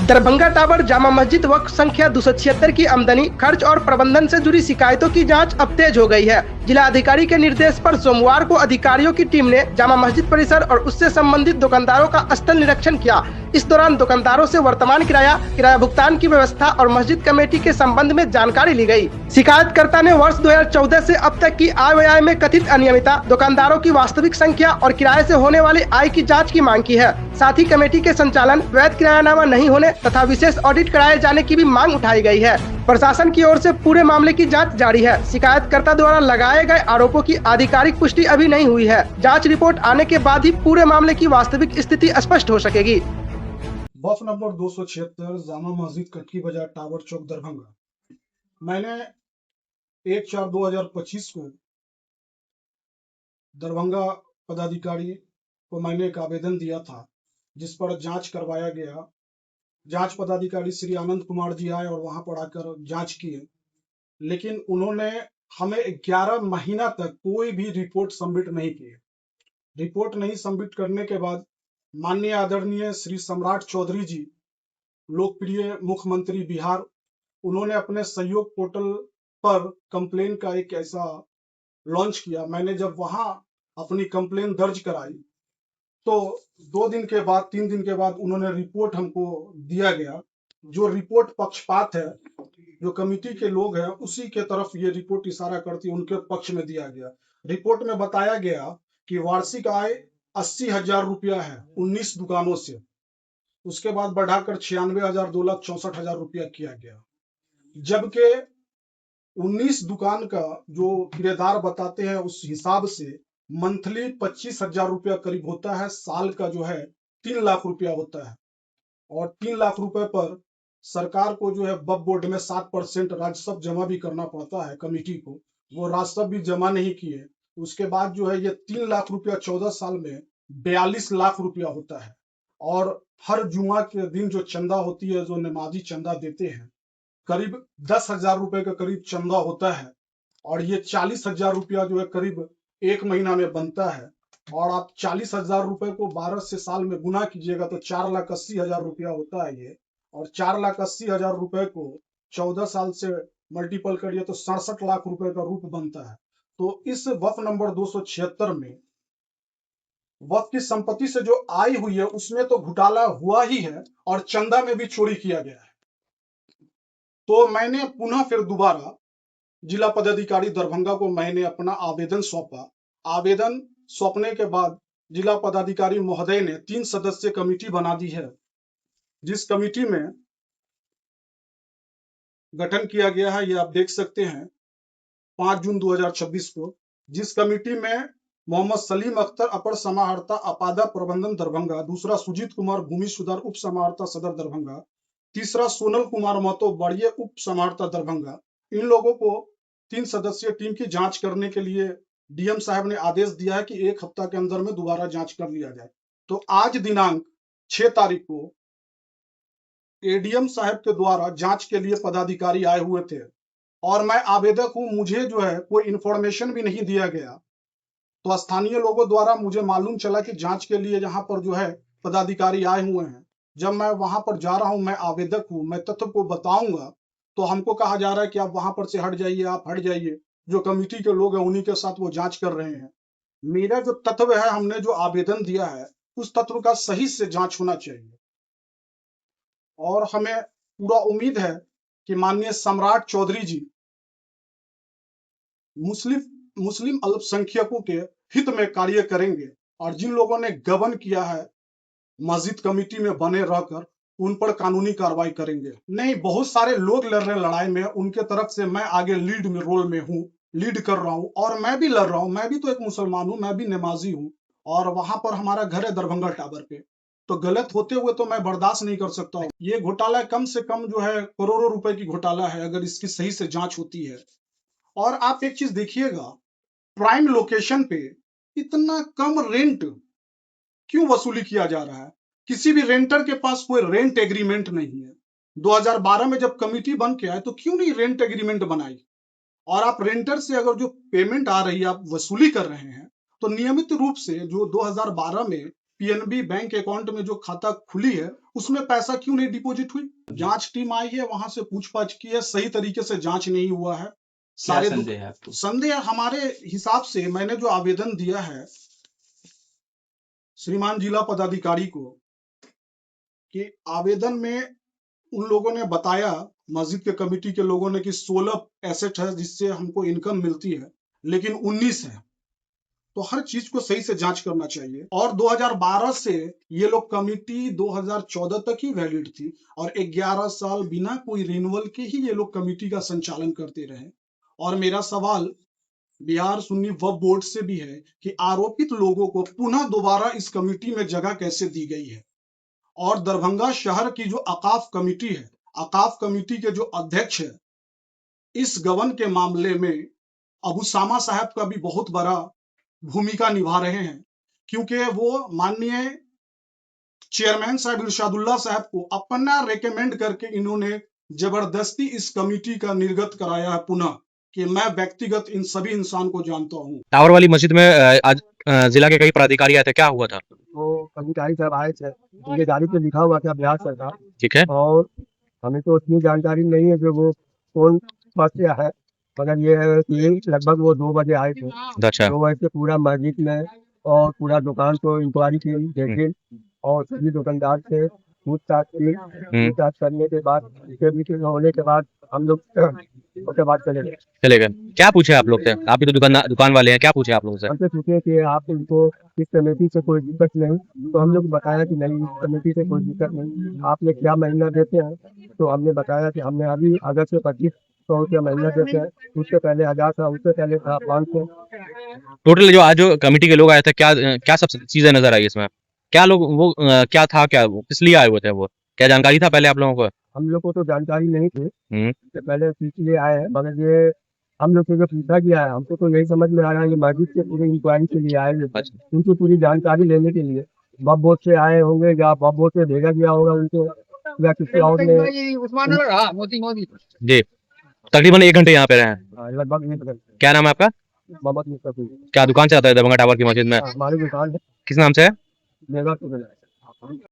Darbhanga tower Jama Masjid वक्फ संख्या 276 की आमदनी खर्च और प्रबंधन से जुड़ी शिकायतों की जांच अब तेज हो गई है। जिला अधिकारी के निर्देश पर सोमवार को अधिकारियों की टीम ने जामा मस्जिद परिसर और उससे संबंधित दुकानदारों का स्थल निरीक्षण किया। इस दौरान दुकानदारों से वर्तमान किराया भुगतान की व्यवस्था और मस्जिद कमेटी के संबंध में जानकारी ली गई। शिकायतकर्ता ने वर्ष 2014 से अब तक की आय व्यय में कथित अनियमितता, दुकानदारों की वास्तविक संख्या और किराए से होने वाली आय की जाँच की मांग की है। साथ ही कमेटी के संचालन, वैध किरायानामा नहीं होने तथा विशेष ऑडिट कराए जाने की भी मांग उठाई गई है। प्रशासन की ओर से पूरे मामले की जांच जारी है। शिकायतकर्ता द्वारा लगाए गए आरोपों की आधिकारिक पुष्टि अभी नहीं हुई है। जांच रिपोर्ट आने के बाद ही पूरे मामले की वास्तविक स्थिति स्पष्ट हो सकेगी। वक्फ नंबर 276 जामा मस्जिद कटकी बाजार टावर चौक दरभंगा। मैंने 1/4/2025 को दरभंगा पदाधिकारी को मैंने एक आवेदन दिया था, जिस पर जांच करवाया गया। जांच पदाधिकारी श्री आनंद कुमार जी आए और वहां पर आकर जांच किए, लेकिन उन्होंने हमें 11 महीना तक कोई भी रिपोर्ट सबमिट नहीं की। रिपोर्ट नहीं सबमिट करने के बाद माननीय आदरणीय श्री सम्राट चौधरी जी, लोकप्रिय मुख्यमंत्री बिहार, उन्होंने अपने सहयोग पोर्टल पर कंप्लेन का एक ऐसा लॉन्च किया। मैंने जब वहां अपनी कंप्लेन दर्ज कराई तो 2 दिन के बाद 3 दिन के बाद उन्होंने रिपोर्ट हमको दिया गया। जो रिपोर्ट पक्षपात है, जो कमेटी के लोग हैं उसी के तरफ ये रिपोर्ट इशारा करती, उनके पक्ष में दिया गया। रिपोर्ट में बताया गया कि वार्षिक आय 80,000 रुपया है 19 दुकानों से, उसके बाद बढ़ाकर 96,000 2,64,000 रुपया किया गया, जबकि 19 दुकान का जो किराएदार बताते हैं उस हिसाब से मंथली 25,000 रुपया करीब होता है। साल का जो है 3 लाख रुपया होता है, और 3 लाख रुपए पर सरकार को जो है वक्फ बोर्ड में 7% राजस्व जमा भी करना पड़ता है कमेटी को। वो राजस्व भी जमा नहीं किए, उसके बाद जो है ये 3 लाख रुपया 14 साल में 42 लाख रुपया होता है। और हर जुमा के दिन जो चंदा होती है, जो नमाजी चंदा देते हैं, करीब 10,000 रुपए का करीब चंदा होता है, और ये 40,000 रुपया जो है करीब 1 महीना में बनता है। और आप 40,000 रुपए को 12 से साल में गुना कीजिएगा तो 4,80,000 रुपया होता है ये, और 4,80,000 रुपए को 14 साल से मल्टीपल करिए तो 67 लाख रुपए का रूप बनता है। तो इस वक्फ नंबर 276 में वक्फ की संपत्ति से जो आय हुई है उसमें तो घोटाला हुआ ही है, और चंदा में भी चोरी किया गया है। तो मैंने पुनः फिर दोबारा जिला पदाधिकारी दरभंगा को मैंने अपना आवेदन सौंपा। आवेदन सौंपने के बाद जिला पदाधिकारी महोदय ने 3 सदस्यीय कमेटी बना दी है, जिस कमेटी में गठन किया गया है, ये आप देख सकते हैं 5 जून 2026 को। जिस कमेटी में मोहम्मद सलीम अख्तर, अपर समाहर्ता अपादा प्रबंधन दरभंगा, दूसरा सुजीत कुमार, भूमि सुधार उप समाहर्ता सदर दरभंगा, तीसरा सोनल कुमार महतो, बढ़िया उप समाहर्ता दरभंगा। इन लोगों को 3 सदस्यीय टीम की जांच करने के लिए डीएम साहब ने आदेश दिया है कि 1 हफ्ता के अंदर में दोबारा जांच कर लिया जाए। तो आज दिनांक 6 तारीख को एडीएम साहब के द्वारा जांच के लिए पदाधिकारी आए हुए थे, और मैं आवेदक हूं, मुझे जो है कोई इंफॉर्मेशन भी नहीं दिया गया। तो स्थानीय लोगों द्वारा मुझे मालूम चला कि जांच के लिए यहाँ पर जो है पदाधिकारी आए हुए हैं। जब मैं वहां पर जा रहा हूं, मैं आवेदक हूं, मैं तथ्य को बताऊंगा, तो हमको कहा जा रहा है कि आप वहां पर से हट जाइए, आप हट जाइए। जो कमेटी के लोग हैं उन्हीं के साथ वो जांच कर रहे हैं। मेरा जो तत्व है, हमने जो आवेदन दिया है उस तत्व का सही से जांच होना चाहिए, और हमें पूरा उम्मीद है कि माननीय सम्राट चौधरी जी मुस्लिम अल्पसंख्यकों के हित में कार्य करेंगे, और जिन लोगों ने गबन किया है मस्जिद कमेटी में बने रहकर, उन पर कानूनी कार्रवाई करेंगे। नहीं, बहुत सारे लोग लड़ रहे हैं लड़ाई में, उनके तरफ से मैं आगे लीड में रोल में हूँ, लीड कर रहा हूँ, और मैं भी लड़ रहा हूँ। मैं भी तो एक मुसलमान हूँ, मैं भी नमाजी हूँ, और वहां पर हमारा घर है दरभंगा टावर पे। तो गलत होते हुए तो मैं बर्दाश्त नहीं कर सकता हूँ। ये घोटाला कम से कम जो है करोड़ों रुपए की घोटाला है, अगर इसकी सही से जांच होती है। और आप एक चीज देखिएगा, प्राइम लोकेशन पे इतना कम रेंट क्यों वसूली किया जा रहा है? किसी भी रेंटर के पास कोई रेंट एग्रीमेंट नहीं है। 2012 में जब कमिटी बन के आए तो क्यों नहीं रेंट एग्रीमेंट बनाई? और आप रेंटर से अगर जो पेमेंट आ रही है, आप वसूली कर रहे हैं, तो नियमित रूप से जो 2012 में पीएनबी बैंक अकाउंट में जो खाता खुली है उसमें पैसा क्यों नहीं डिपॉजिट हुई? जांच टीम आई है, वहां से पूछताछ की है, सही तरीके से जांच नहीं हुआ है। सारे संदेह है आपको? संदेह हमारे हिसाब से मैंने जो आवेदन दिया है श्रीमान जिला पदाधिकारी को कि आवेदन में उन लोगों ने बताया, मस्जिद के कमेटी के लोगों ने, कि 16 एसेट है जिससे हमको इनकम मिलती है, लेकिन 19 है। तो हर चीज को सही से जांच करना चाहिए। और 2012 से ये लोग कमेटी 2014 तक ही वैलिड थी और 11 साल बिना कोई रिन्यूअल के ही ये लोग कमेटी का संचालन करते रहे। और मेरा सवाल बिहार सुन्नी वक्फ बोर्ड से भी है कि आरोपित लोगों को पुनः दोबारा इस कमेटी में जगह कैसे दी गई है। और दरभंगा शहर की जो अकाफ कमेटी है, अकाफ कमेटी के जो अध्यक्ष है, इस गबन के मामले में अबू सामा साहब का भी बहुत बड़ा भूमिका निभा रहे हैं, क्योंकि वो माननीय चेयरमैन साहब इरशादुल्लाह साहब को अपना रेकमेंड करके इन्होंने जबरदस्ती इस कमेटी का निर्गत कराया है पुनः, कि मैं व्यक्तिगत इन सभी इंसान को जानता हूँ। टावर वाली मस्जिद में आज जिला के कई पदाधिकारी आए थे, क्या हुआ था? वो अधिकारी साहब आए थे, उनके गाड़ी पे लिखा हुआ था बिहार सरकार, ठीक है। और हमें तो उतनी जानकारी नहीं है कि वो कौन बस से है, मगर ये है कि लगभग वो 2 बजे आए थे। अच्छा। 2 बजे से पूरा मस्जिद में और पूरा दुकान को इंक्वायरी की, देखे और सभी दुकानदार से पूछताछ की। पूछताछ करने के बाद उसके बीच होने के बाद हम लोग उसके बाद चले गए। क्या पूछे आप लोग से? आप भी तो दुकान वाले हैं, क्या पूछे आप लोगों से? हमसे पूछे कि आप इनको इस कमेटी से कोई दिक्कत नहीं, तो हम लोग बताया कि नहीं, इस कमेटी से कोई दिक्कत नहीं। आपने क्या महीना देते हैं? तो हमने बताया कि हमने अभी अगस्त से 2500 रुपया महीना देते हैं, उससे पहले 1000 था, उससे पहले था 500। टोटल जो आज जो कमेटी के लोग आए थे, क्या क्या सब चीजें नजर आई इसमें? क्या लोग वो क्या था, क्या वो किस लिए आए हुए थे? वो क्या जानकारी था पहले आप लोगों को? हम लोग को तो जानकारी नहीं थी, इससे पहले इसलिए आए हैं, मगर ये हम लोग से जो पूछा गया है, हमको तो यही समझ में आ रहा है कि मस्जिद के पूरी इंक्वायरी के लिए आए हैं, उनकी पूरी जानकारी लेने के लिए। वक्फ बोर्ड से आए होंगे या वक्फ बोर्ड से भेजा गया होगा उनको, या किसी और ने। जी, तकरीबन 1 घंटे यहाँ पे रहे हैं। लगभग 1 घंटे। क्या नाम है आपका? मोहम्मद मुस्तफी। क्या दुकान चलाता है दरभंगा टावर की मस्जिद में? हमारी दुकान है किस नाम से है? मेगा।